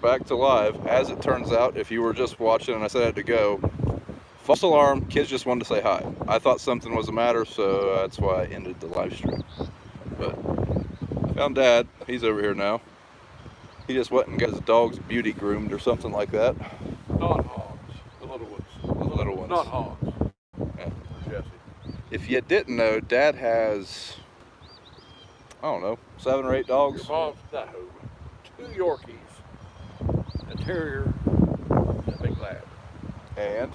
back to live. As it turns out, if you were just watching and I said I had to go, false alarm, kids just wanted to say hi. I thought something was the matter, so that's why I ended the live stream. But I found Dad. He's over here now. He just went and got his dog's beauty groomed or something like that. Not hogs, the little ones. The little ones. Not hogs. Yeah. Jesse. If you didn't know, Dad has, I don't know, 7 or 8 dogs. Your mom's, no, 2 Yorkies, a terrier, and a big lab. And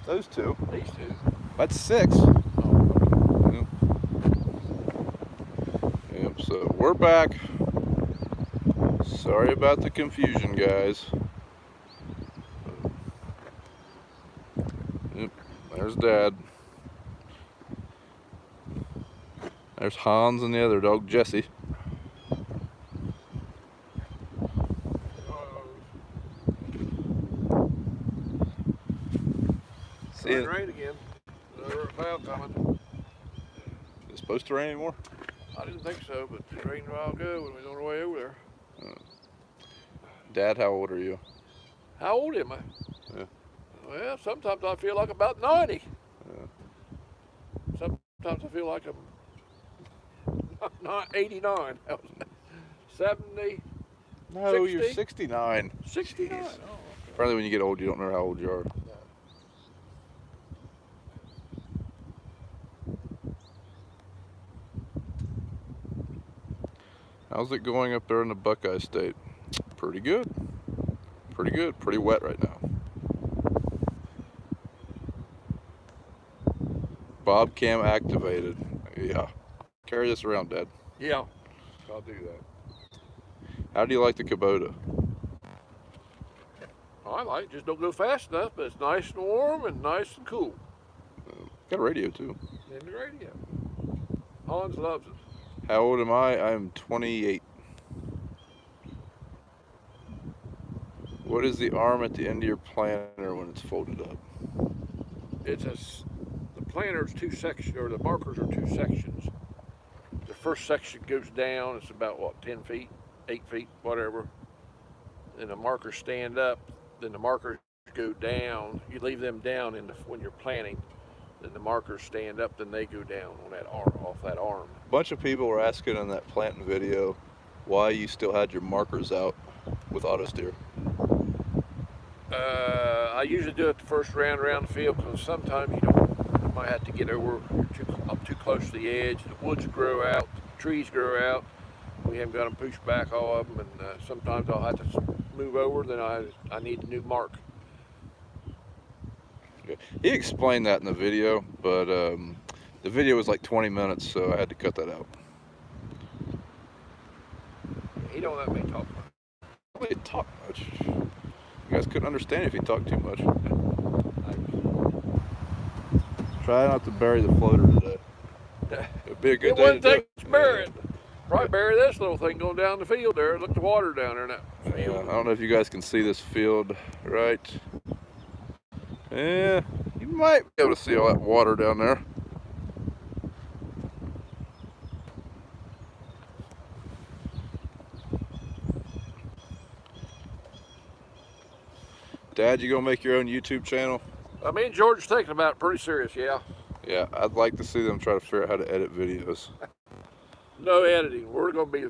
those 2. These 2. That's 6. Oh, Yep. Yep, so we're back. Sorry about the confusion, guys. Yep, there's Dad. There's Hans and the other dog, Jesse. See it? Rain again. Another cloud coming. Is it supposed to rain anymore? I didn't think so, but it rained a while ago when we was on our way over there. Dad, how old are you? How old am I? Yeah. Well, sometimes I feel like about 90. Yeah. Sometimes I feel like I'm not 89. 70. No, 60? you're 69. 69. Jeez. Oh, okay. Apparently when you get old, you don't know how old you are. How's it going up there in the Buckeye State? Pretty good. Pretty good. Pretty wet right now. Bob cam activated. Yeah. Carry this around, Dad. Yeah, I'll do that. How do you like the Kubota? I like it. Just don't go fast enough, but it's nice and warm and nice and cool. Got a radio too. And the radio. Hans loves it. How old am I? I'm 28. What is the arm at the end of your planter when it's folded up? The planter's 2 sections, or the markers are 2 sections. The first section goes down. It's about what, 10 feet, 8 feet, whatever. Then the markers stand up. Then the markers go down. You leave them down when you're planting. Then the markers stand up. Then they go down on that arm, off that arm. A bunch of people were asking in that planting video why you still had your markers out with auto steer. I usually do it the first round around the field because sometimes you might have to get over up too close to the edge. The woods grow out, the trees grow out. We haven't got them pushed back, all of them, and sometimes I'll have to move over. Then I need a new mark. He explained that in the video, but the video was like 20 minutes, so I had to cut that out. He don't let me talk much. He didn't talk much. You guys couldn't understand if he talked too much. Try not to bury the floater today. It'd be a good it day wouldn't to do take to bury it. Probably bury this little thing going down the field there. Look, the water down there in that field. I don't know if you guys can see this field right. Yeah, you might be able to see all that water down there. Dad, you gonna make your own YouTube channel? Me and George are thinking about it pretty serious, yeah. Yeah, I'd like to see them try to figure out how to edit videos. No editing. We're gonna be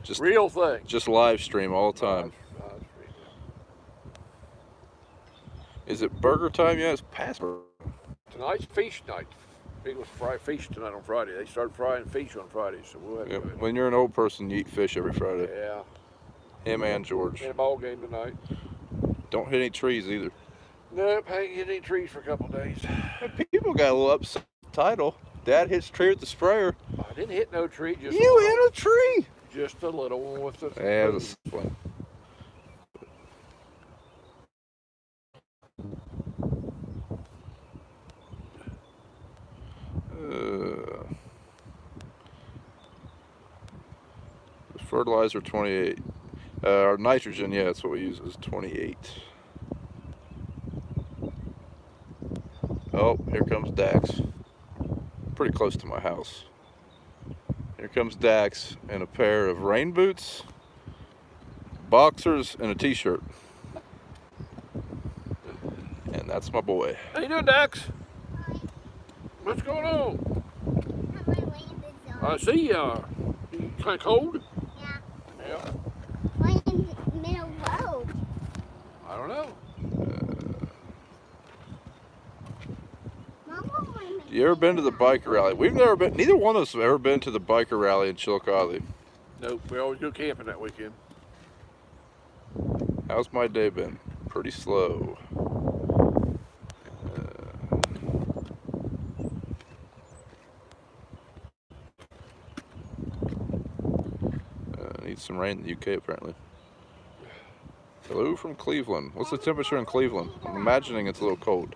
Just real thing. Just live stream all the time. Is it burger time yet? It's past burger. Tonight's fish night. People fry fish tonight on Friday. They start frying fish on Friday, so we'll have to go ahead. When you're an old person, you eat fish every Friday. Yeah. Him and George. In a ball game tonight. Don't hit any trees either. Nope, I ain't hit any trees for a couple of days. People got a little upset with the title. Dad hits a tree with the sprayer. I didn't hit no tree. Just you hit a tree. Just a little one with the. Yeah, it was fun. Fertilizer 28. Our nitrogen, yeah, that's what we use, is 28. Oh, here comes Dax. Pretty close to my house. Here comes Dax in a pair of rain boots, boxers, and a t-shirt. And that's my boy. How you doing, Dax? What's going on? I see you are. You kind of cold? Yeah. Yeah. Why in the middle road? I don't know. You ever been to the biker rally? We've never been. Neither one of us have ever been to the biker rally in Chillicothe. Nope. We always go camping that weekend. How's my day been? Pretty slow. Needs some rain in the UK apparently. Hello from Cleveland. What's the temperature in Cleveland? I'm imagining it's a little cold.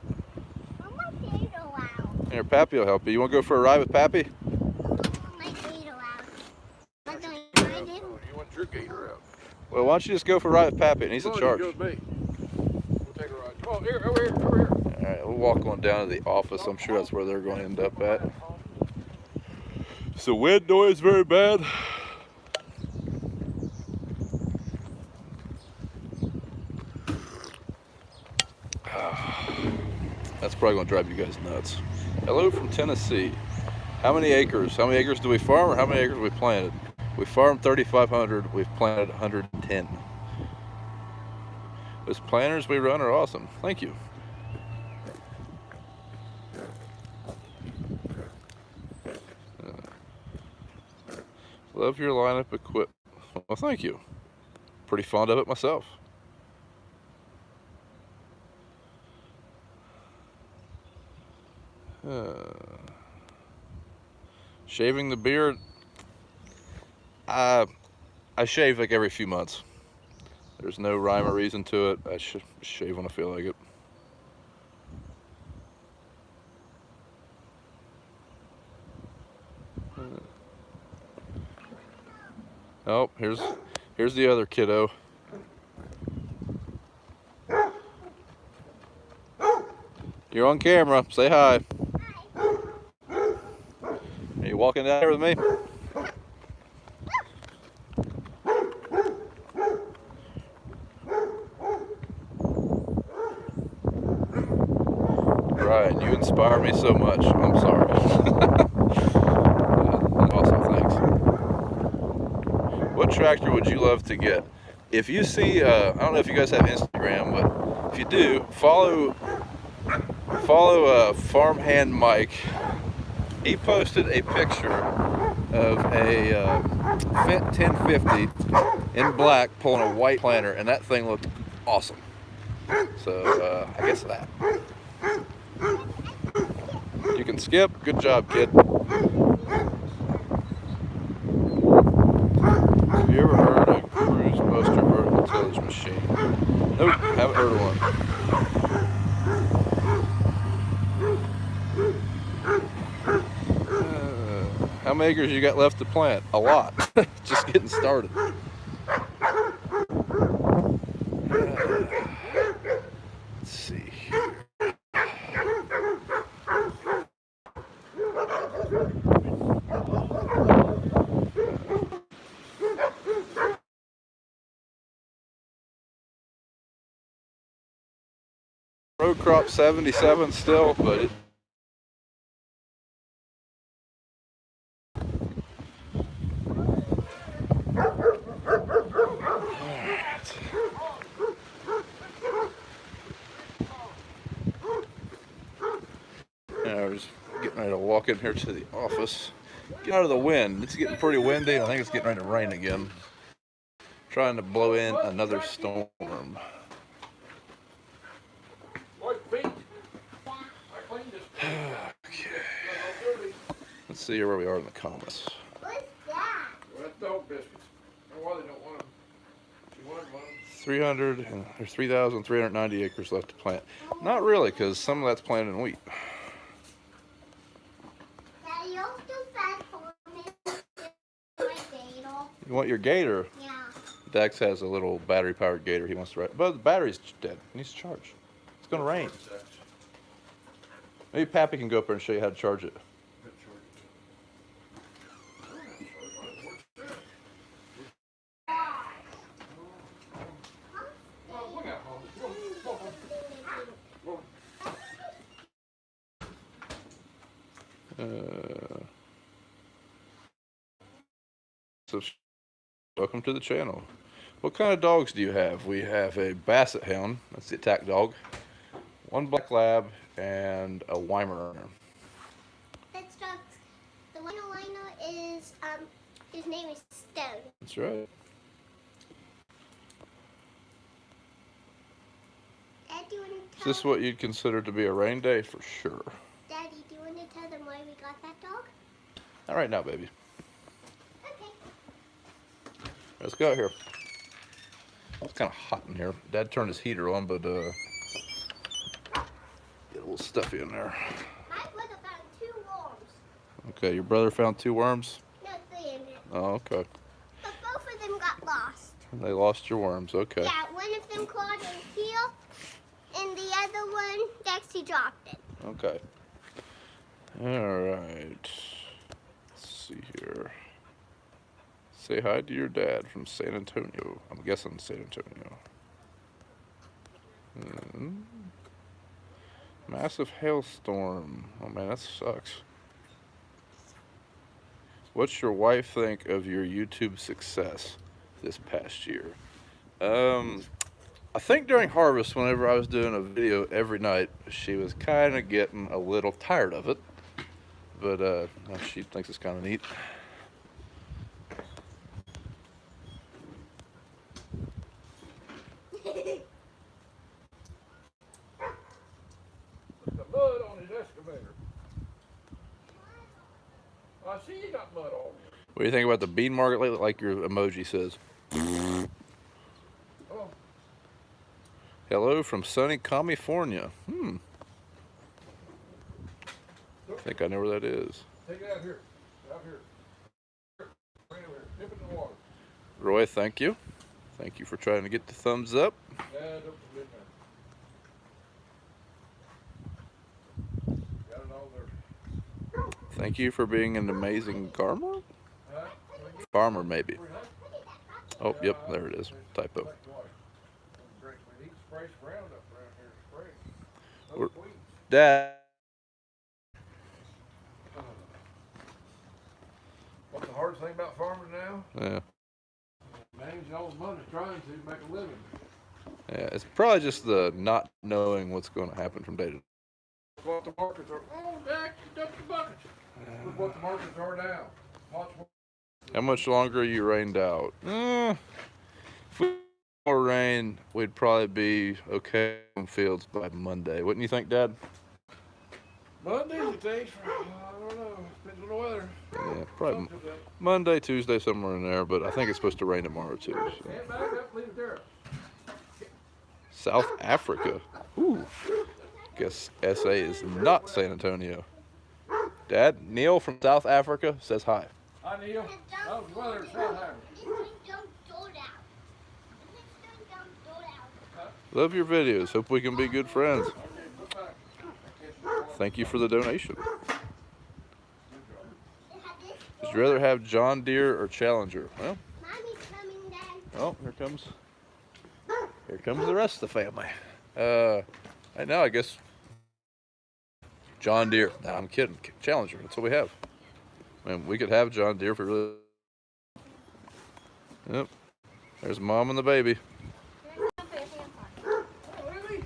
Here, Pappy will help you. You want to go for a ride with Pappy? You want your gator out? Well, why don't you just go for a ride with Pappy? And he's in Come on, charge. you go with me. We'll take a ride. Come on, here, over here, over here. All right, we'll walk on down to the office. I'm sure that's where they're going to end up at. So wind noise very bad. That's probably going to drive you guys nuts. Hello from Tennessee. How many acres? How many acres do we farm, or how many acres we planted? We farmed 3,500. We've planted 110. Those planters we run are awesome. Thank you. Love your lineup equipment. Well, thank you. Pretty fond of it myself. Shaving the beard. I shave like every few months. There's no rhyme or reason to it. I shave when I feel like it. Oh, here's the other kiddo. You're on camera. Say hi. Are you walking down here with me? Right, you inspire me so much. I'm sorry. Awesome, thanks. What tractor would you love to get? If you see, I don't know if you guys have Instagram, but if you do, follow Farmhand Mike. He posted a picture of a Fendt 1050 in black pulling a white planter, and that thing looked awesome. So I guess that. You can skip. Good job, kid. Have you ever heard of a cruise moster vertical tillage machine? Nope, haven't heard of one. How many acres you got left to plant? A lot. Just getting started. Let's see here. Row crop 77 still, but it I was getting ready to walk in here to the office. Get out of the wind. It's getting pretty windy. I think it's getting ready to rain again. Trying to blow in another storm. Okay. Let's see where we are in the comments. What's that? Well, that's dog biscuits. I don't know why they don't want them. You want them? 300 and there's 3,390 acres left to plant. Not really, because some of that's planted in wheat. Daddy, you're too fast for me. My gator. You want your gator? Yeah. Dax has a little battery-powered gator he wants to ride, but the battery's dead. It needs to charge. It's gonna rain. Maybe Pappy can go up there and show you how to charge it. So, welcome to the channel. What kind of dogs do you have? We have a Basset Hound, that's the attack dog, one Black Lab, and a Weimaraner. That's dogs. The one is his name is Stone. That's right. Dad, do you want to Is tell this what you'd consider to be a rain day? For sure. Daddy, do you want to tell them why we got that dog? Not right now, baby. Okay. Let's go out here. It's kind of hot in here. Dad turned his heater on, but get a little stuffy in there. My brother found 2 worms. Okay, your brother found 2 worms? No, 3 in there. Oh, okay. But both of them got lost. They lost your worms, okay. Yeah, one of them clawed in heel, and the other one, Dexy dropped it. Okay. Alright. Let's see here. Say hi to your dad from San Antonio. I'm guessing San Antonio. Massive hailstorm. Oh man, that sucks. What's your wife think of your YouTube success this past year? I think during harvest, whenever I was doing a video every night, she was kind of getting a little tired of it. But she thinks it's kind of neat. Put the mud on his excavator. I see you got mud on you. What do you think about the bean market lately? Like your emoji says. Oh, Hello from sunny California. I think I know where that is. take it out here. Out here. Bring it over here. Dip it in the water. Roy, thank you. Thank you for trying to get the thumbs up. Yeah, don't forget that. Got it all there. Thank you for being an amazing farmer. Huh? Farmer, maybe. Oh, yep, there it is. Typo. Like water. Drink. We need to spray some Roundup around here. Spray. We're- Those weeds. Dad. What's the hardest thing about farming now? Yeah, Managing all the money trying to make a living. yeah. It's probably just the not knowing what's going to happen from day to day. What the markets are. Oh, Jack, you dumped the buckets. Look what the markets are now. Watch what. How much longer are you rained out? If we had more rain, we'd probably be okay in fields by Monday. Wouldn't you think, Dad? Monday, you think? I don't know. Depends on the weather. Yeah, probably Something to that. Monday, Tuesday, somewhere in there. But I think it's supposed to rain tomorrow too. So. Stand back up, leave it there. South Africa. Ooh. Guess SA is not San Antonio. Dad, Neil from South Africa says hi. Hi, Neil. How's the weather in South Africa? This one dumped dirt out. The next one dumped dirt out. Love your videos. Hope we can be good friends. Okay, look back. Thank you for the donation. It had this Would you rather have John Deere or Challenger? Well, Mommy's coming, Dad. oh, here comes the rest of the family. Right now, I guess John Deere. Nah, I'm kidding. Challenger. That's what we have. I mean, we could have John Deere if we really. Yep. There's Mom and the baby. Oh, really?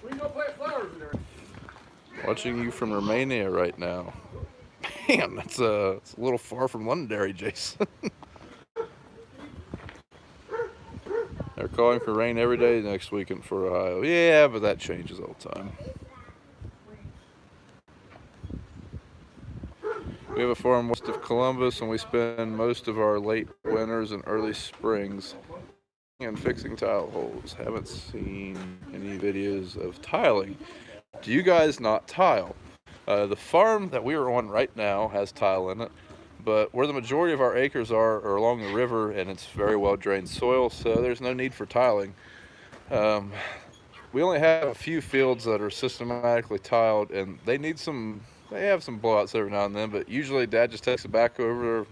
We go plant flowers in there. Watching you from Romania right now. Man, it's a little far from Londonderry, Jason. They're calling for rain every day next weekend for Ohio. Yeah, but that changes all the time. We have a farm west of Columbus, and we spend most of our late winters and early springs and fixing tile holes. Haven't seen any videos of tiling. Do you guys not tile? The farm that we are on right now has tile in it, but where the majority of our acres are along the river, and it's very well drained soil, so there's no need for tiling. We only have a few fields that are systematically tiled, and they have some blowouts every now and then, but usually Dad just takes it back over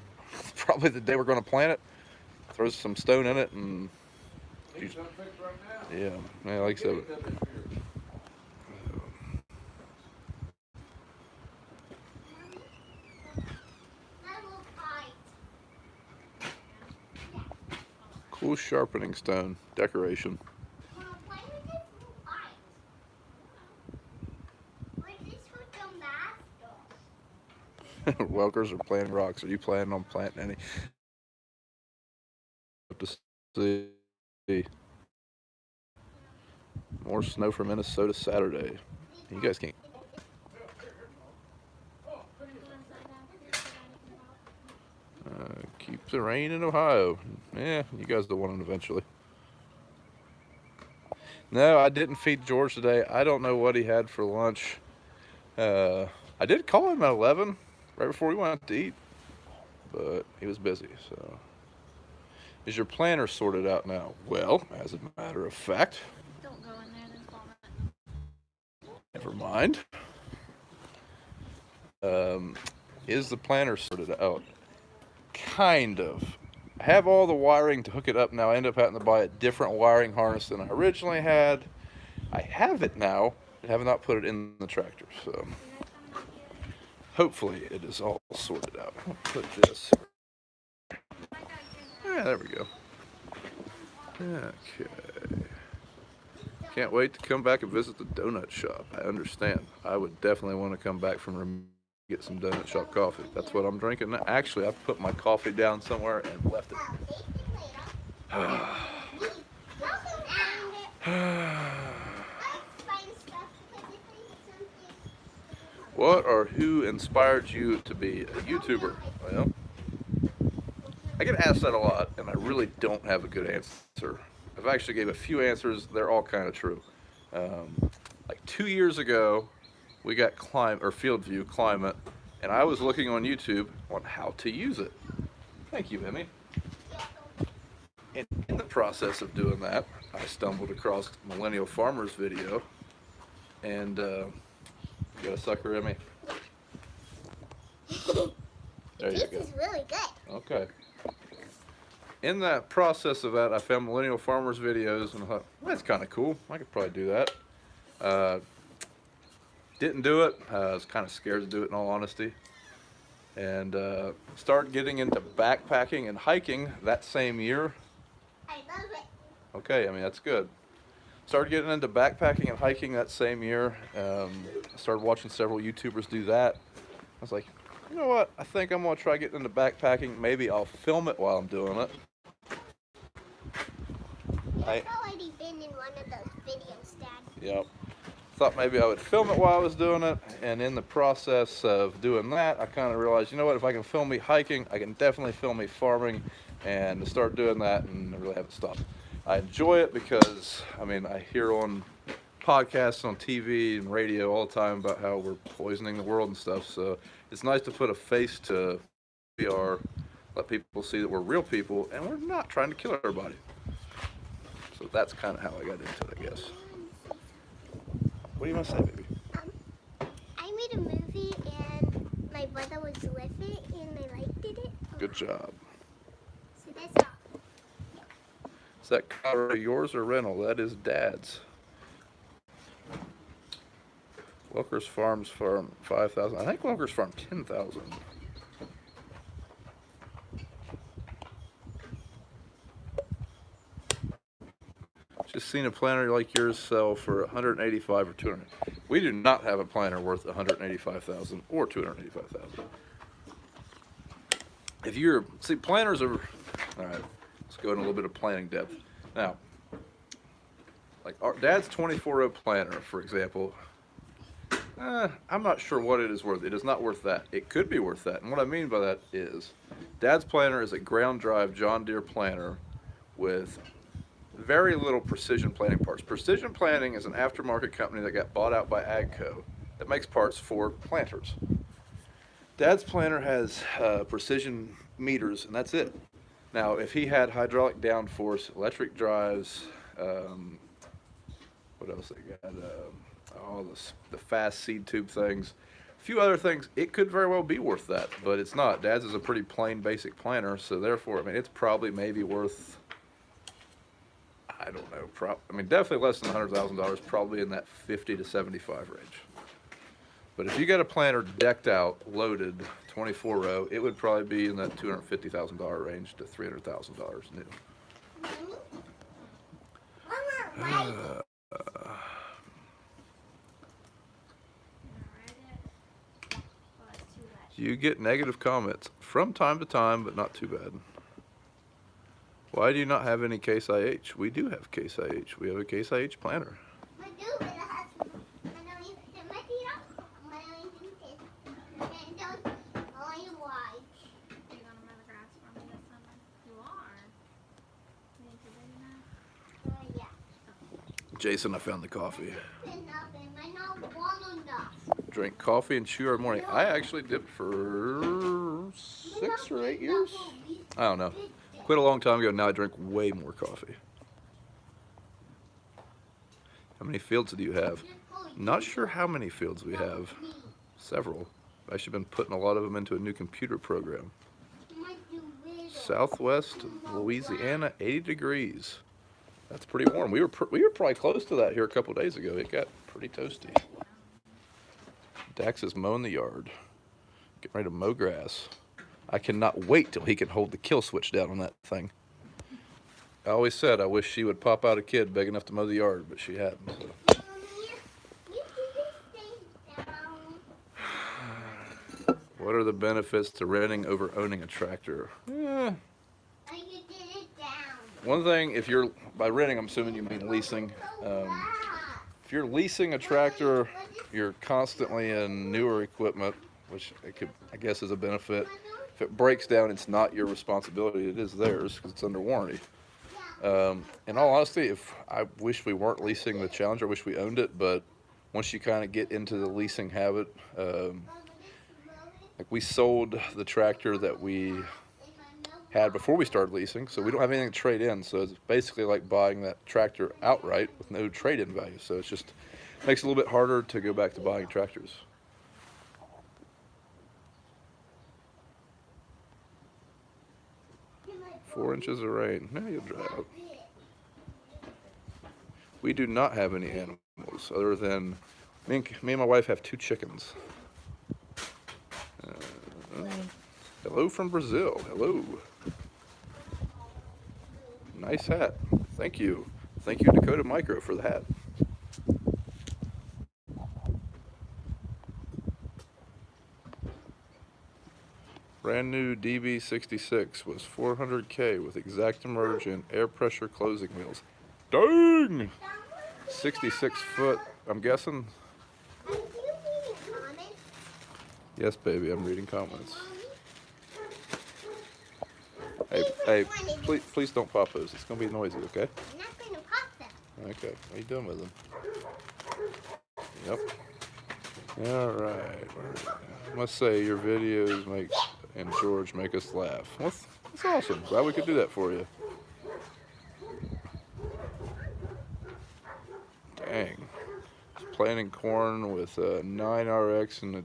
probably the day we're going to plant it, throws some stone in it, and He's unfixed right now. yeah, like I Get it said. done this year. Cool sharpening stone decoration. Why would this move light? Where this would come back? Welkers are planting rocks. Are you planning on planting any? To see more snow from Minnesota Saturday. You guys can't. Keeps the rain in Ohio. Yeah, you guys don't want it eventually. No, I didn't feed George today. I don't know what he had for lunch. I did call him at 11, right before we went to eat, but he was busy, so. Is your planner sorted out now? Well, as a matter of fact. Don't go in there, then vomit. Never mind. Is the planner sorted out? Kind of. I have all the wiring to hook it up now. I end up having to buy a different wiring harness than I originally had. I have it now. I have not put it in the tractor, so hopefully it is all sorted out. I'll put this. Yeah, there we go. Okay. Can't wait to come back and visit the donut shop. I understand. I would definitely want to come back from get some donut shop coffee. That's what I'm drinking now. Actually, I've put my coffee down somewhere and left it. What or who inspired you to be a YouTuber? Well, I get asked that a lot, and I really don't have a good answer. I've actually gave a few answers. They're all kind of true. Like 2 years ago, we got Field View Climate, and I was looking on YouTube on how to use it. Thank you, Emmy. And in the process of doing that, I stumbled across Millennial Farmer's video, and you got a sucker, Emmy? There you go. This is really good. Okay. In that process of that, I found Millennial Farmers videos and I thought, well, that's kind of cool. I could probably do that. Didn't do it. I was kind of scared to do it, in all honesty. And started getting into backpacking and hiking that same year. I love it. Okay, I mean, that's good. Started getting into backpacking and hiking that same year. I started watching several YouTubers do that. I was like, you know what? I think I'm going to try getting into backpacking. Maybe I'll film it while I'm doing it. I've already been in one of those videos, Dad. Yep. Thought maybe I would film it while I was doing it, and in the process of doing that, I kind of realized, you know what, if I can film me hiking, I can definitely film me farming, and to start doing that, and I really haven't stopped. I enjoy it because, I mean, I hear on podcasts, on TV and radio all the time about how we're poisoning the world and stuff, so it's nice to put a face to who we are, let people see that we're real people, and we're not trying to kill everybody. So that's kind of how I got into it, I guess. What do you want to say, baby? I made a movie and my brother was with it and I liked it. Good job. So that's all. Is that car yours or rental? That is Dad's. Welker's Farms farm 5,000. I think Welker's farm 10,000. Just seen a planter like yours sell for 185 or 200. We do not have a planter worth 185,000 or 285,000. If you're planters are all right. Let's go in a little bit of planning depth now. Like our Dad's 24-row planter, for example. I'm not sure what it is worth. It is not worth that. It could be worth that. And what I mean by that is, Dad's planter is a ground drive John Deere planter with very little precision planting parts. Precision Planting is an aftermarket company that got bought out by AGCO that makes parts for planters. Dad's planter has precision meters, and that's it. Now, if he had hydraulic downforce, electric drives, what else they got? All the fast seed tube things, a few other things, it could very well be worth that, but it's not. Dad's is a pretty plain, basic planter, so therefore, I mean, it's probably maybe worth, I don't know, I mean, definitely less than $100,000, probably in that 50 to 75 range. But if you got a planter decked out, loaded, 24-row, it would probably be in that $250,000 range to $300,000 new. You get negative comments from time to time, but not too bad. Why do you not have any Case IH? We do have Case IH. We have a Case IH planner. I do, but it has manali matira. Manali tinted. And don't only white. Are you gonna mow the grass for me this summer? You are. You need to do that. Yeah. Jason, I found the coffee. Enough, and I not want enough. Drink coffee and chew every morning. I actually did for 6 or 8 years. I don't know. Quit a long time ago. Now I drink way more coffee. How many fields do you have? Not sure how many fields we have. Several. I've actually been putting a lot of them into a new computer program. Southwest Louisiana, 80 degrees. That's pretty warm. We were probably close to that here a couple days ago. It got pretty toasty. Dax is mowing the yard. Getting ready to mow grass. I cannot wait till he can hold the kill switch down on that thing. I always said I wish she would pop out a kid big enough to mow the yard, but she hadn't. So. What are the benefits to renting over owning a tractor? One thing, if you're, by renting, I'm assuming you mean leasing. If you're leasing a tractor, you're constantly in newer equipment, which it could, I guess, is a benefit. If it breaks down, it's not your responsibility. It is theirs because it's under warranty. In all honesty, if I wish we weren't leasing the Challenger, I wish we owned it. But once you kind of get into the leasing habit, like we sold the tractor that we had before we started leasing, so we don't have anything to trade in. So it's basically like buying that tractor outright with no trade-in value. So it's just makes it a little bit harder to go back to buying tractors. Four inches of rain. Now you'll dry out. We do not have any animals other than me and my wife have 2 chickens. Hello from Brazil. Hello. Nice hat. Thank you. Thank you, Dakota Micro, for the hat. Brand new DB66 was $400K with exact emerge and air pressure closing wheels. Dang! 66 foot, I'm guessing. Are you reading comments? Yes, baby, I'm reading comments. Hey, please don't pop those. It's gonna be noisy, okay? I'm not going to pop them. Okay, what are you doing with them? Yep. All right. I must say your videos and George make us laugh. Well, that's awesome. Glad we could do that for you. Dang. Just planting corn with a 9RX and a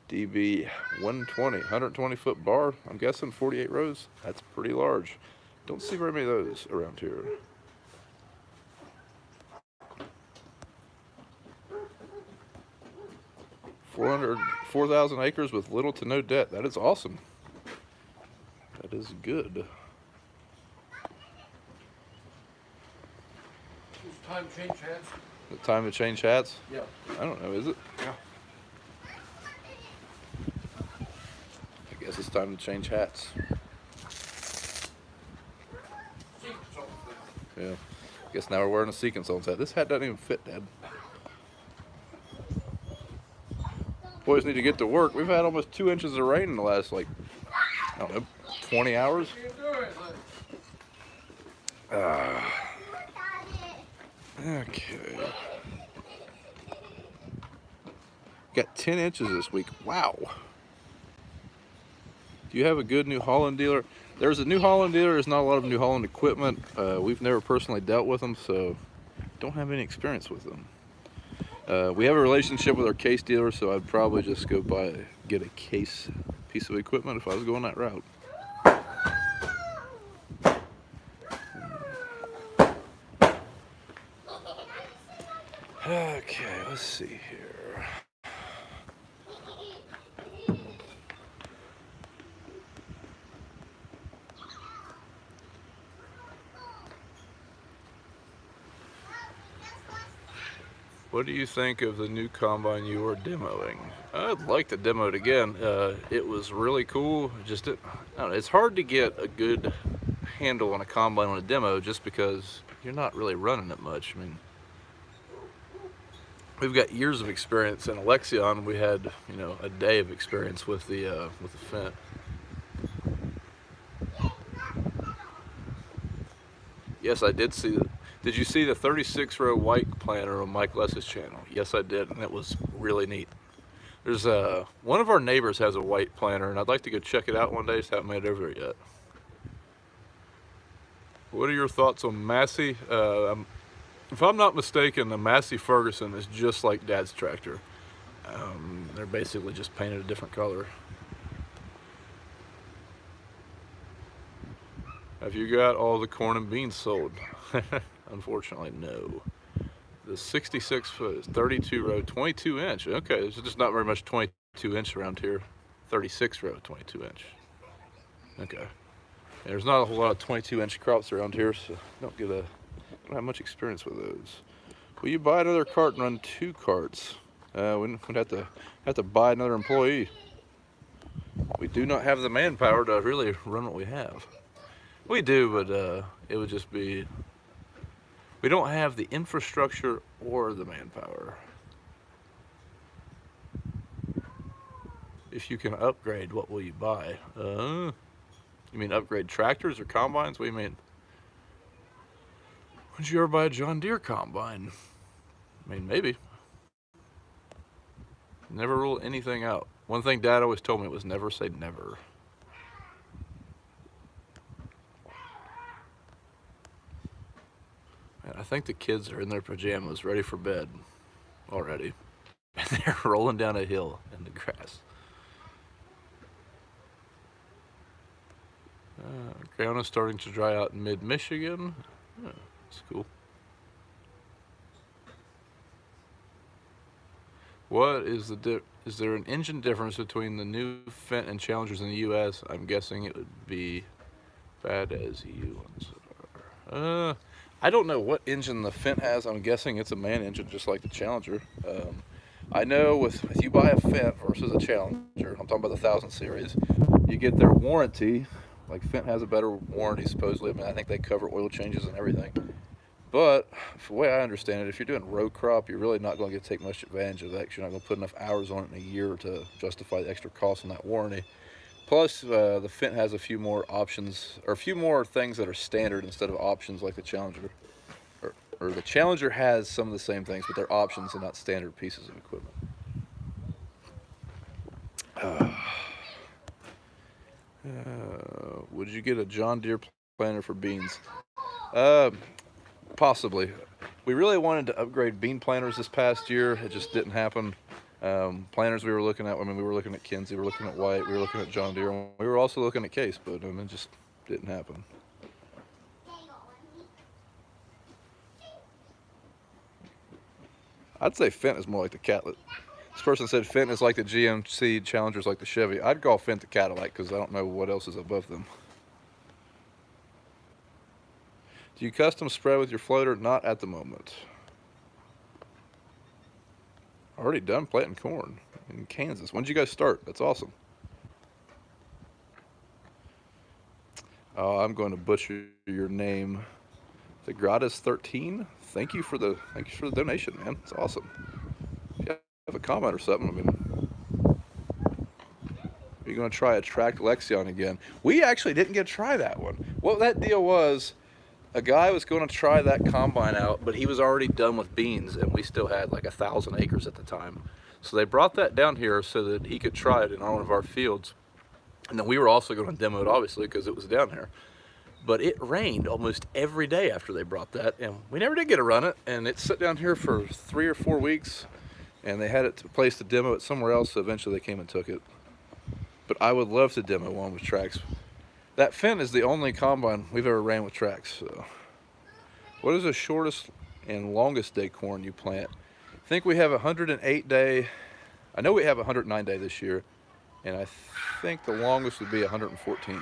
DB 120 foot bar. I'm guessing 48 rows. That's pretty large. Don't see very many of those around here. $4,000 acres with little to no debt. That is awesome. That is good. It's time to change hats. The time to change hats? Yeah. I don't know, is it? Yeah. I guess it's time to change hats. Yeah. I guess now we're wearing a sea consultant's hat. This hat doesn't even fit, Dad. Boys need to get to work. We've had almost 2 inches of rain in the last, like, I don't know, 20 hours. Okay. Got 10 inches this week. Wow. Do you have a good New Holland dealer? There's a New Holland dealer. There's not a lot of New Holland equipment. We've never personally dealt with them, so don't have any experience with them. We have a relationship with our Case dealer, so I'd probably just go get a Case piece of equipment if I was going that route. Okay, let's see here. What do you think of the new combine you are demoing? I'd like to demo it again. It was really cool. Just, I don't know, it's hard to get a good handle on a combine on a demo just because you're not really running it much. I mean, we've got years of experience in Alexion. We had, you know, a day of experience with the Fendt. Yes, I did see it. Did you see the 36-row white planter on Mike Less's channel? Yes, I did, and it was really neat. There's one of our neighbors has a white planter, and I'd like to go check it out one day. Just haven't made it over there yet. What are your thoughts on Massey? If I'm not mistaken, the Massey Ferguson is just like Dad's tractor. They're basically just painted a different color. Have you got all the corn and beans sold? Unfortunately, no. The 66 foot, 32 row, 22 inch. Okay, there's just not very much 22 inch around here. 36 row, 22 inch. Okay. There's not a whole lot of 22 inch crops around here, so don't have much experience with those. Will you buy another cart and run 2 carts? We'd have to buy another employee. We do not have the manpower to really run what we have. We do, but it would just be, we don't have the infrastructure or the manpower. If you can upgrade, what will you buy? You mean upgrade tractors or combines? What do you mean? Would you ever buy a John Deere combine? I mean, maybe. Never rule anything out. One thing Dad always told me was never say never. Man, I think the kids are in their pajamas ready for bed already. And they're rolling down a hill in the grass. Ground is starting to dry out in mid-Michigan. Oh, that's cool. What is is there an engine difference between the new Fendt and Challengers in the U.S.? I'm guessing it would be bad as EU ones are. I don't know what engine the Fendt has. I'm guessing it's a man engine, just like the Challenger. I know if you buy a Fendt versus a Challenger, I'm talking about the 1000 series, you get their warranty. Like Fendt has a better warranty supposedly. I mean, I think they cover oil changes and everything. But the way I understand it, if you're doing row crop, you're really not going to take much advantage of that because you're not going to put enough hours on it in a year to justify the extra cost on that warranty. Plus, the Fendt has a few more options, or a few more things that are standard instead of options like the Challenger. Or the Challenger has some of the same things, but they're options and not standard pieces of equipment. Would you get a John Deere planter for beans? Possibly. We really wanted to upgrade bean planters this past year. It just didn't happen. Planters we were looking at, I mean, we were looking at Kinsey, we were looking at White, we were looking at John Deere, and we were also looking at Case, but I mean, it just didn't happen. I'd say Fendt is more like the Cadillac. This person said Fendt is like the GMC, Challenger's like the Chevy. I'd call Fendt the Cadillac because I don't know what else is above them. Do you custom spread with your floater? Not at the moment. Already done planting corn in Kansas. When did you guys start? That's awesome. I'm going to butcher your name. The Gratis 13. Thank you for the donation, man. It's awesome. If you have a comment or something, I mean, are you going to try a tracked Lexion again? We actually didn't get to try that one. What that deal was, a guy was going to try that combine out, but he was already done with beans, and we still had like 1,000 acres at the time. So they brought that down here so that he could try it in one of our fields. And then we were also going to demo it, obviously, because it was down here. But it rained almost every day after they brought that, and we never did get to run it. And it sat down here for 3 or 4 weeks, and they had it to place to demo it somewhere else, so eventually they came and took it. But I would love to demo one with tracks. That Fendt is the only combine we've ever ran with tracks. So. What is the shortest and longest day corn you plant? I think we have a 108 day. I know we have a 109 day this year, and I think the longest would be 114.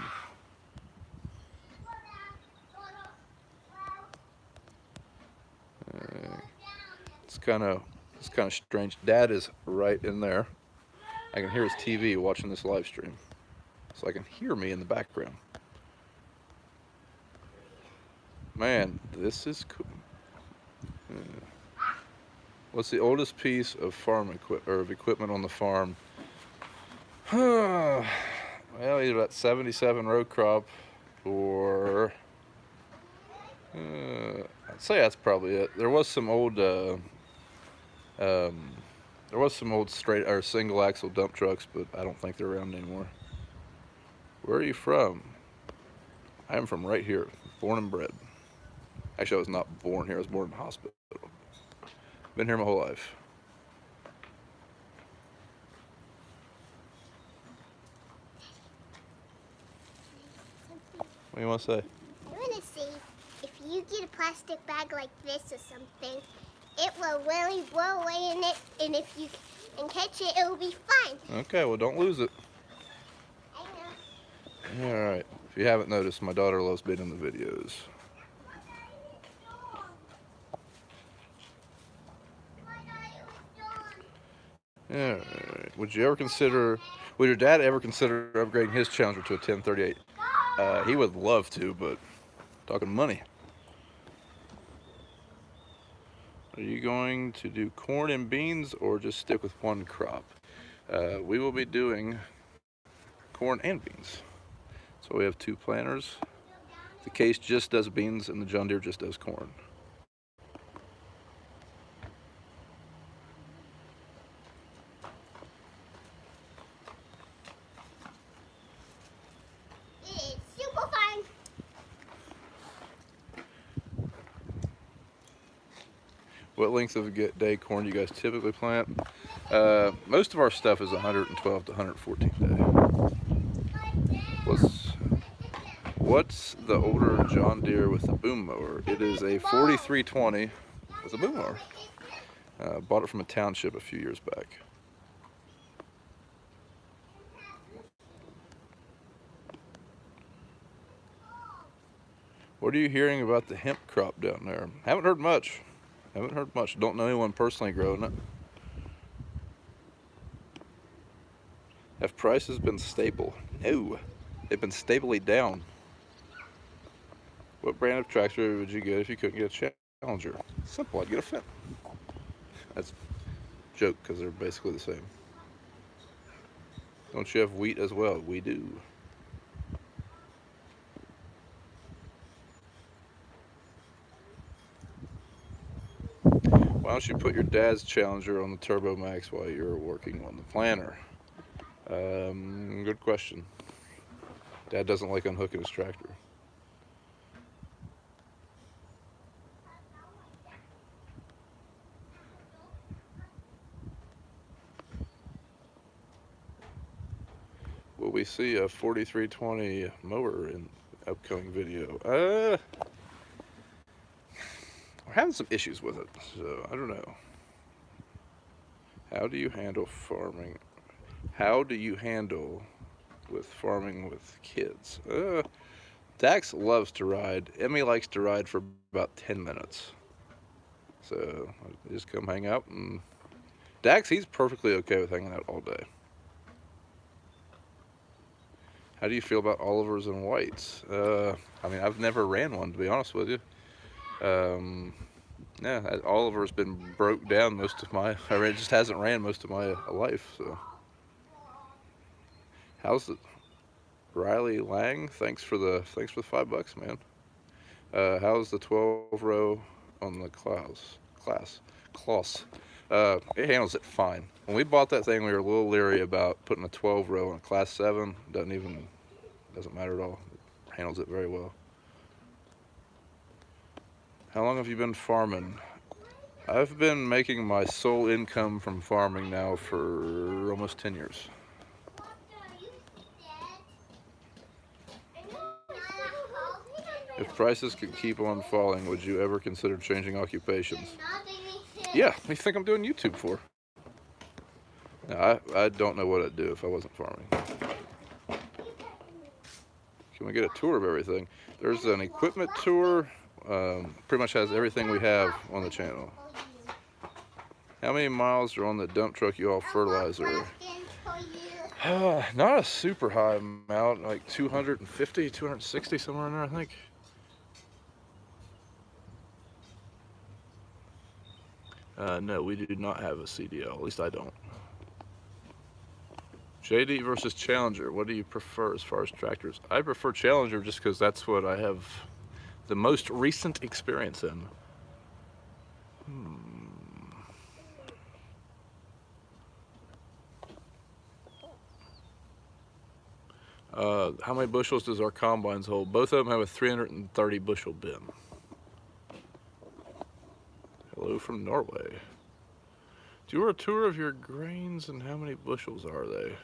It's kind of It's kind of strange. Dad is right in there. I can hear his TV watching this live stream. So I can hear me in the background. Man, this is cool. What's the oldest piece of equipment on the farm? Well, either that 77 row crop or I'd say that's probably it. There was some old straight or single axle dump trucks, but I don't think they're around anymore. Where are you from? I am from right here, born and bred. Actually, I was not born here. I was born in a hospital. Been here my whole life. What do you want to say? I want to see if you get a plastic bag like this or something, it will really blow away in it, and if you can catch it, it will be fun. Okay, well, don't lose it. I know. All right. If you haven't noticed, my daughter loves being in the videos. All right. Would your dad ever consider upgrading his Challenger to a 1038? He would love to, but talking money. Are you going to do corn and beans or just stick with one crop? We will be doing corn and beans. So we have two planters. The Case just does beans and the John Deere just does corn. It's super fun. What length of day corn do you guys typically plant? Most of our stuff is 112 to 114 day. What's the older John Deere with the boom mower? It is a 4320 with a boom mower. Bought it from a township a few years back. What are you hearing about the hemp crop down there? Haven't heard much. Don't know anyone personally growing it. Have prices been stable? No, they've been stably down. What brand of tractor would you get if you couldn't get a Challenger? Simple, I'd get a Fendt. That's a joke because they're basically the same. Don't you have wheat as well? We do. Why don't you put your dad's Challenger on the Turbo Max while you're working on the planter? Good question. Dad doesn't like unhooking his tractor. Will we see a 4320 mower in the upcoming video? We're having some issues with it, so I don't know. How do you handle farming? How do you handle with farming with kids? Dax loves to ride. Emmy likes to ride for about 10 minutes. So I just come hang out, and Dax, he's perfectly okay with hanging out all day. How do you feel about Olivers and Whites? I mean, I've never ran one, to be honest with you. Yeah, Oliver's been broke down it just hasn't ran most of my life, so. How's it? Riley Lang, thanks for the $5, man. How's the 12 row on the class? It handles it fine. When we bought that thing, we were a little leery about putting a 12 row on a class 7. Doesn't matter at all. It handles it very well. How long have you been farming? I've been making my sole income from farming now for almost 10 years. If prices could keep on falling, would you ever consider changing occupations? Yeah, what do you think I'm doing YouTube for? No, I don't know what I'd do if I wasn't farming. Can we get a tour of everything? There's an equipment tour. Pretty much has everything we have on the channel. How many miles are on the dump truck you all fertilizer? Questions for you. Not a super high amount, like 250, 260, somewhere in there, I think. No, we do not have a CDL. At least I don't. JD versus Challenger. What do you prefer as far as tractors? I prefer Challenger just because that's what I have the most recent experience in. How many bushels does our combines hold? Both of them have a 330 bushel bin. Hello from Norway. Do a tour of your grains and how many bushels are they?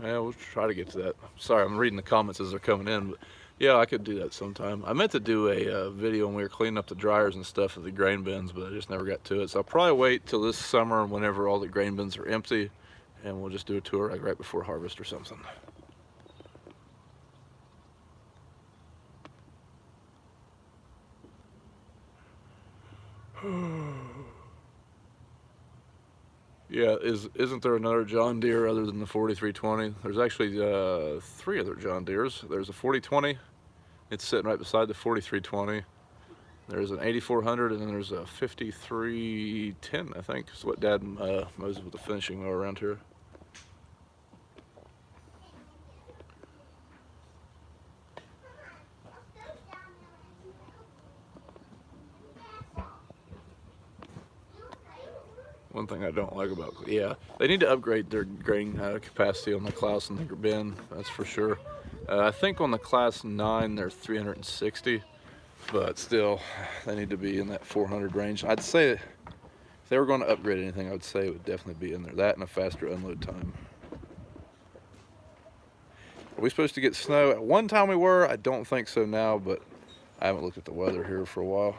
Yeah, we'll try to get to that. Sorry, I'm reading the comments as they're coming in, but yeah, I could do that sometime. I meant to do a video when we were cleaning up the dryers and stuff of the grain bins, but I just never got to it. So I'll probably wait till this summer whenever all the grain bins are empty, and we'll just do a tour like right before harvest or something. Yeah, isn't there another John Deere other than the 4320? There's actually 3 other John Deeres. There's a 4020. It's sitting right beside the 4320. There's an 8400, and then there's a 5310, I think, is what Dad mows with the finishing mower around here. One thing I don't like about, yeah, they need to upgrade their grain capacity on the Class and the bin, that's for sure. I think on the Class 9 they're 360, but still, they need to be in that 400 range. I'd say if they were going to upgrade anything, I would say it would definitely be in there. That and a faster unload time. Are we supposed to get snow? At one time we were, I don't think so now, but I haven't looked at the weather here for a while.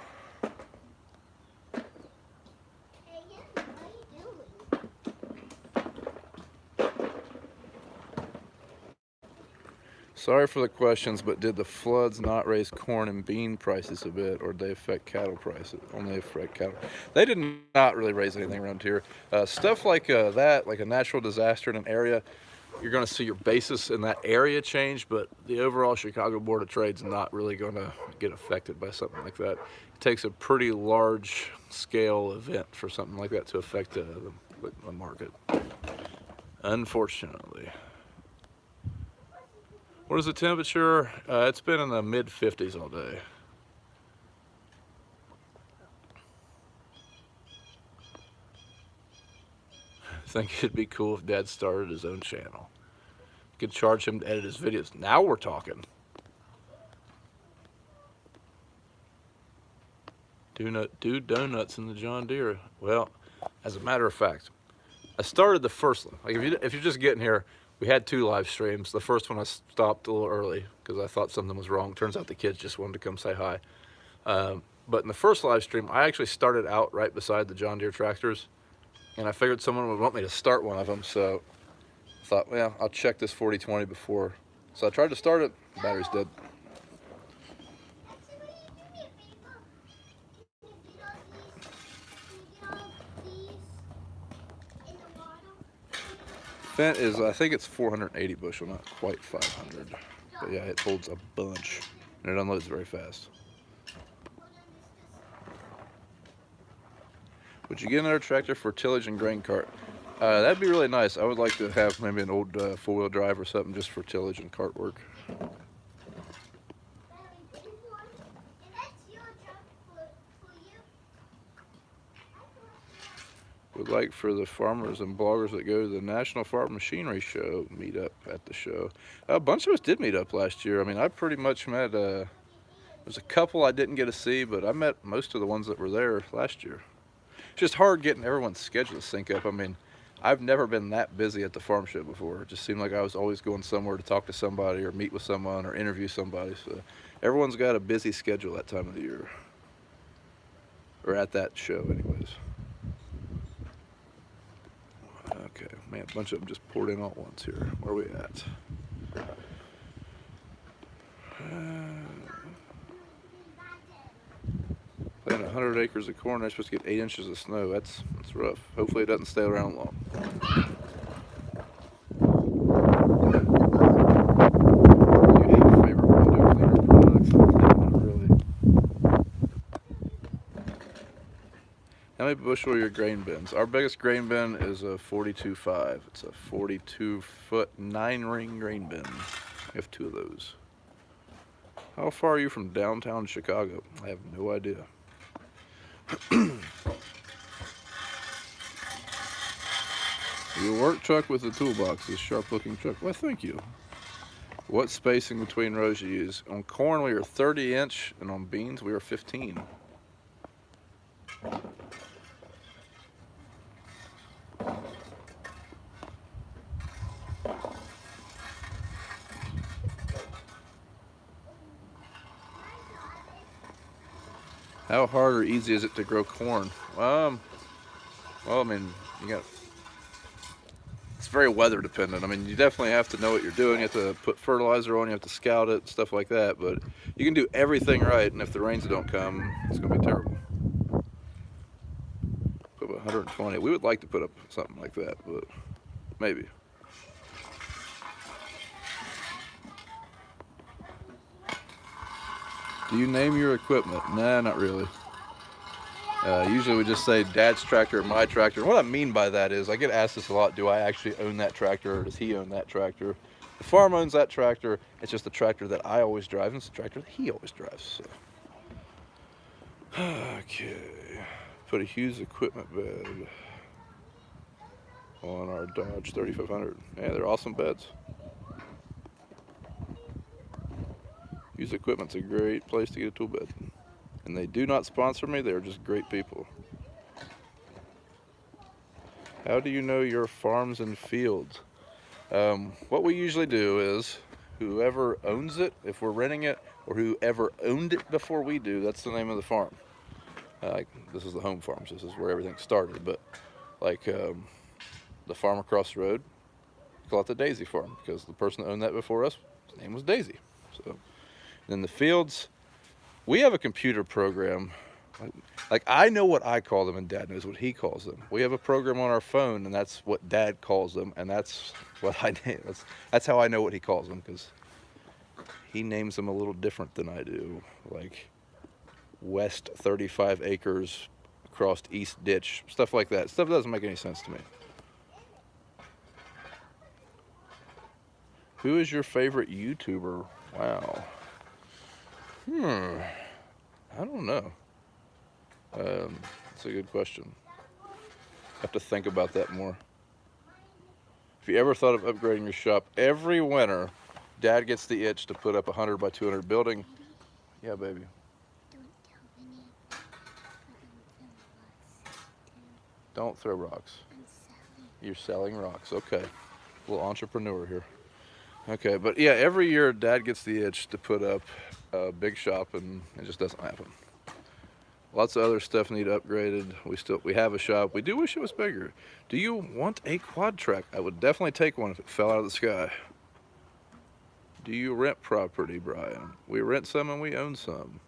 Sorry for the questions, but did the floods not raise corn and bean prices a bit, or did they affect cattle prices? Only affect cattle. They did not really raise anything around here. Stuff like that, like a natural disaster in an area, you're going to see your basis in that area change, but the overall Chicago Board of Trade's not really going to get affected by something like that. It takes a pretty large scale event for something like that to affect the market, unfortunately. What is the temperature? It's been in the mid-50s all day. I think it'd be cool if Dad started his own channel. You could charge him to edit his videos. Now we're talking. Do donuts in the John Deere. Well, as a matter of fact, I started the first one. Like if you're just getting here, we had 2 live streams. The first one I stopped a little early because I thought something was wrong. Turns out the kids just wanted to come say hi. But in the first live stream, I actually started out right beside the John Deere tractors, and I figured someone would want me to start one of them, so I thought, well, I'll check this 4020 before. So I tried to start it, the battery's dead. Fent is, I think it's 480 bushel, not quite 500. But yeah, it holds a bunch, and it unloads very fast. Would you get another tractor for tillage and grain cart? That'd be really nice. I would like to have maybe an old four-wheel drive or something just for tillage and cart work. Would like for the farmers and bloggers that go to the National Farm Machinery Show meet up at the show. A bunch of us did meet up last year. I mean, I pretty much met, there's a couple I didn't get to see, but I met most of the ones that were there last year. It's just hard getting everyone's schedule to sync up. I mean, I've never been that busy at the farm show before. It just seemed like I was always going somewhere to talk to somebody or meet with someone or interview somebody. So everyone's got a busy schedule that time of the year, or at that show anyways. Okay, man, a bunch of them just poured in all at once here. Where are we at? Playing 100 acres of corn. They're supposed to get 8 inches of snow. That's rough. Hopefully it doesn't stay around long. Do you have a favorite window cleaner products? Not really. How many bushel are your grain bins? Our biggest grain bin is a 42.5. It's a 42-foot 9-ring grain bin. I have 2 of those. How far are you from downtown Chicago? I have no idea. Your work truck with the toolbox is sharp-looking truck. Well, thank you. What spacing between rows you use? On corn we are 30-inch, and on beans we are 15. How hard or easy is it to grow corn? Well, I mean, it's very weather dependent. I mean, you definitely have to know what you're doing. You have to put fertilizer on, you have to scout it, stuff like that. But you can do everything right, and if the rains don't come, it's going to be terrible. Put up 120. We would like to put up something like that, but maybe. Do you name your equipment? Nah, not really. Usually we just say Dad's tractor or my tractor. And what I mean by that is, I get asked this a lot, do I actually own that tractor or does he own that tractor? The farm owns that tractor. It's just the tractor that I always drive, and it's the tractor that he always drives. So. Okay. Put a Hughes equipment bed on our Dodge 3500. Yeah, they're awesome beds. Hughes equipment's a great place to get a tool bed. And they do not sponsor me, they're just great people. How do you know your farms and fields? What we usually do is, whoever owns it, if we're renting it, or whoever owned it before we do, that's the name of the farm. This is the home farms, this is where everything started, but like the farm across the road, we call it the Daisy Farm, because the person that owned that before us, his name was Daisy. So, then the fields, we have a computer program. Like I know what I call them and Dad knows what he calls them. We have a program on our phone and that's what Dad calls them, and that's what I name. That's how I know what he calls them, because he names them a little different than I do. Like west 35 acres across east ditch, stuff like that. Stuff that doesn't make any sense to me. Who is your favorite YouTuber? Wow. I don't know. That's a good question. I have to think about that more. If you ever thought of upgrading your shop, every winter, Dad gets the itch to put up a 100 by 200 building. Yeah, baby. Don't throw rocks. You're selling rocks. Okay. A little entrepreneur here. Okay, but yeah, every year Dad gets the itch to put up a big shop, and it just doesn't happen. Lots of other stuff need upgraded. We have a shop. We do wish it was bigger. Do you want a quad track? I would definitely take one if it fell out of the sky. Do you rent property, Brian? We rent some and we own some.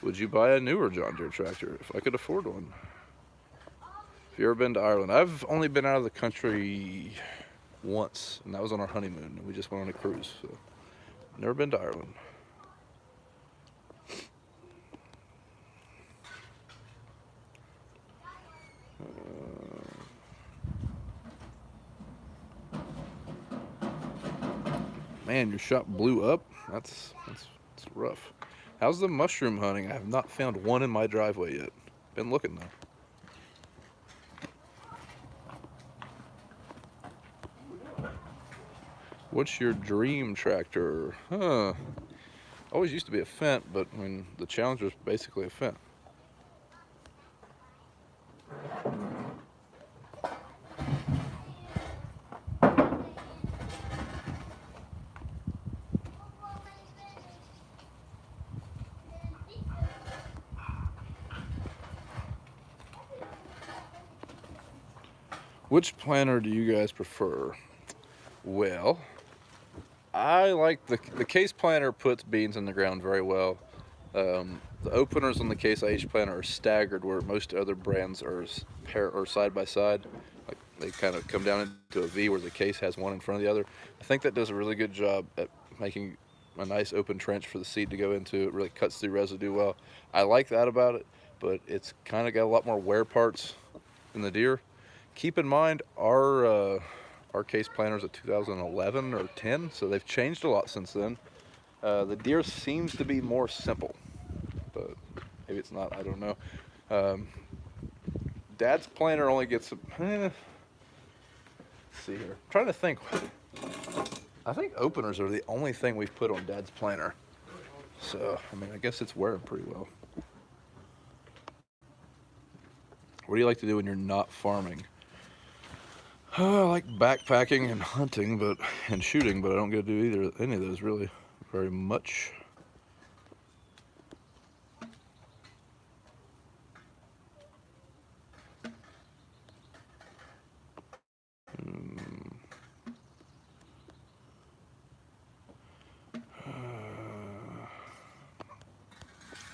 Would you buy a newer John Deere tractor if I could afford one? Have you ever been to Ireland? I've only been out of the country once, and that was on our honeymoon. We just went on a cruise, so never been to Ireland. Man, your shop blew up? That's rough. How's the mushroom hunting? I have not found one in my driveway yet. Been looking though. What's your dream tractor? Always used to be a Fendt, but I mean, the Challenger's basically a Fendt. Which planter do you guys prefer? Well, I like the case planter puts beans in the ground very well. The openers on the Case IH planter are staggered, where most other brands are side by side. Like they kind of come down into a V, where the case has one in front of the other. I think that does a really good job at making a nice open trench for the seed to go into. It really cuts through residue well. I like that about it, but it's kind of got a lot more wear parts than the deer. Keep in mind our case planters at 2011 or 10, so they've changed a lot since then. The deer seems to be more simple, but maybe it's not, I don't know. Dad's planter only gets, let's see here. I'm trying to think. I think openers are the only thing we've put on Dad's planter. So, I mean, I guess it's wearing pretty well. What do you like to do when you're not farming? I like backpacking and hunting, and shooting, but I don't get to do any of those really very much.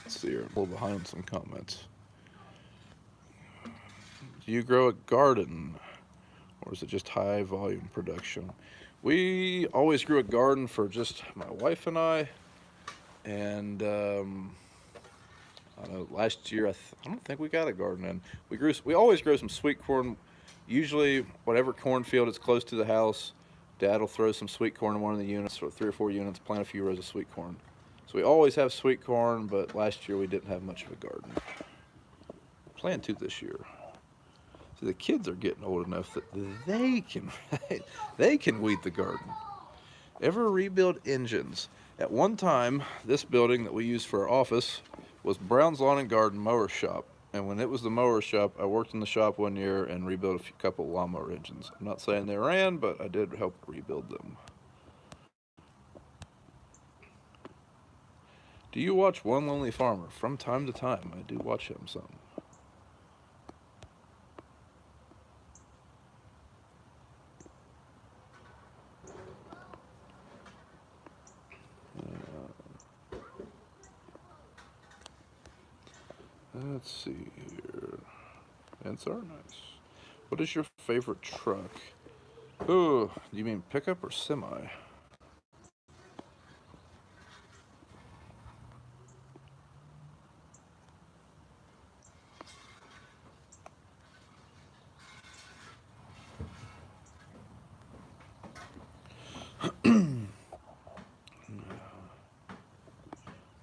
Let's see here, I'm a little behind on some comments. Do you grow a garden, or is it just high volume production? We always grew a garden for just my wife and I, and I don't know, last year I don't think we got a garden in. We always grow some sweet corn. Usually, whatever cornfield is close to the house, Dad will throw some sweet corn in one of the units, or 3 or 4 units, plant a few rows of sweet corn. So we always have sweet corn, but last year we didn't have much of a garden. Plan to this year. See, the kids are getting old enough that they can weed the garden. Ever rebuild engines? At one time, this building that we use for our office was Brown's Lawn and Garden Mower Shop. And when it was the mower shop, I worked in the shop one year and rebuilt a couple of lawnmower engines. I'm not saying they ran, but I did help rebuild them. Do you watch One Lonely Farmer? From time to time, I do watch him some. Let's see here. Vents are nice. What is your favorite truck? Oh, you mean pickup or semi?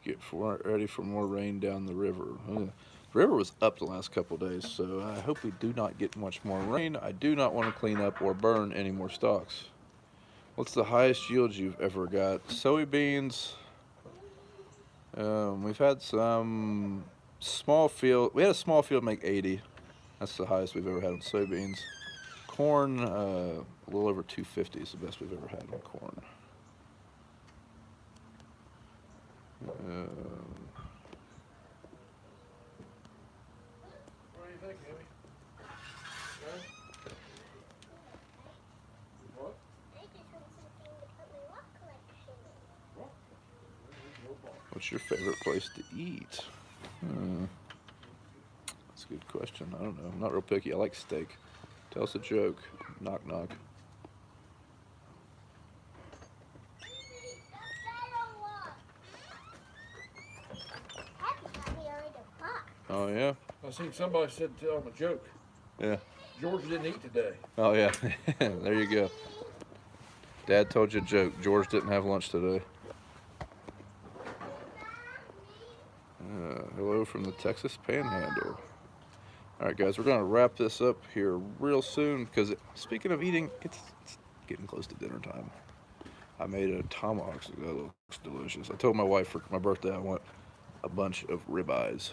Get ready for more rain down the river. The river was up the last couple days, so I hope we do not get much more rain. I do not want to clean up or burn any more stalks. What's the highest yield you've ever got? Soybeans. We've had some small field. We had a small field make 80. That's the highest we've ever had on soybeans. Corn, a little over 250 is the best we've ever had on corn. What do you think, Amy? Huh? What? I just want something to put my rock collection in. What's your favorite place to eat? That's a good question. I don't know. I'm not real picky. I like steak. Tell us a joke. Knock, knock. Oh, yeah? I seen somebody said tell him a joke. Yeah. George didn't eat today. Oh, yeah. There you go. Dad told you a joke. George didn't have lunch today. Hello from the Texas Panhandle. All right, guys, we're going to wrap this up here real soon because, speaking of eating, it's getting close to dinner time. I made a tomahawk, so that looks delicious. I told my wife for my birthday I want a bunch of ribeyes.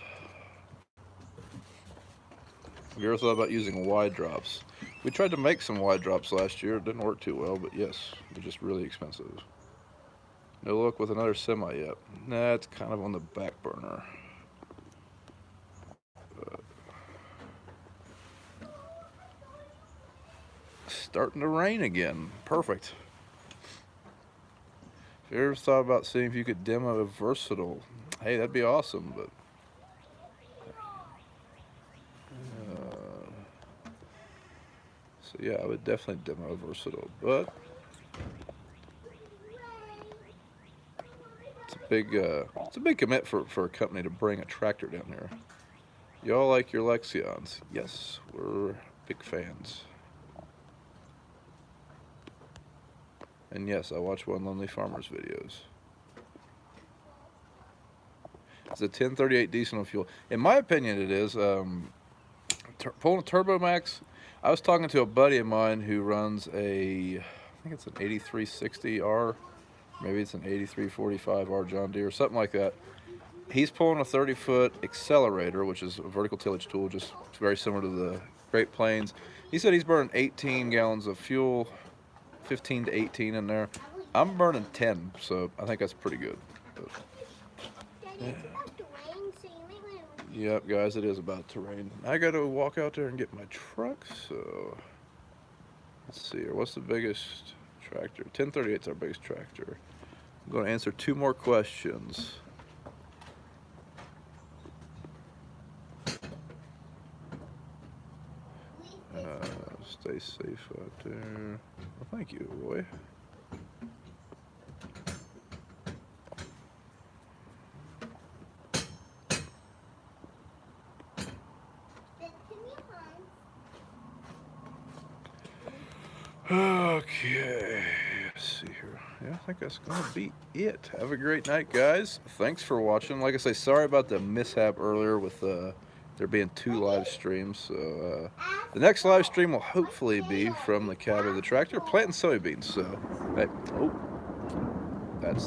Have you ever thought about using wide drops? We tried to make some wide drops last year. It didn't work too well, but yes, they're just really expensive. No luck with another semi yet. Nah, it's kind of on the back burner. Starting to rain again. Perfect. you ever thought about seeing if you could demo a versatile? Hey, that'd be awesome, but so yeah, I would definitely demo a versatile, but it's a big commit for a company to bring a tractor down here. Y'all like your Lexions? Yes, we're big fans. And yes, I watch One Lonely Farmer's videos. Is a 1038 decent on fuel? In my opinion, it is. Pulling a Turbo Max, I was talking to a buddy of mine who runs a, I think it's an 8360R, maybe it's an 8345R John Deere, something like that. He's pulling a 30-foot accelerator, which is a vertical tillage tool, just very similar to the Great Plains. He said he's burning 18 gallons of fuel, 15 to 18 in there. I'm burning 10, so I think that's pretty good. But, yeah. Yep, guys, it is about to rain. I got to walk out there and get my truck, so let's see here. What's the biggest tractor? 1038 is our biggest tractor. I'm going to answer 2 more questions. Stay safe out there. Well, thank you, Roy. Okay, let's see here. Yeah, I think that's gonna be it. Have a great night, guys. Thanks for watching. Like I say, sorry about the mishap earlier with there being 2 live streams. So the next live stream will hopefully be from the cab of the tractor planting soybeans. So, hey, oh, that's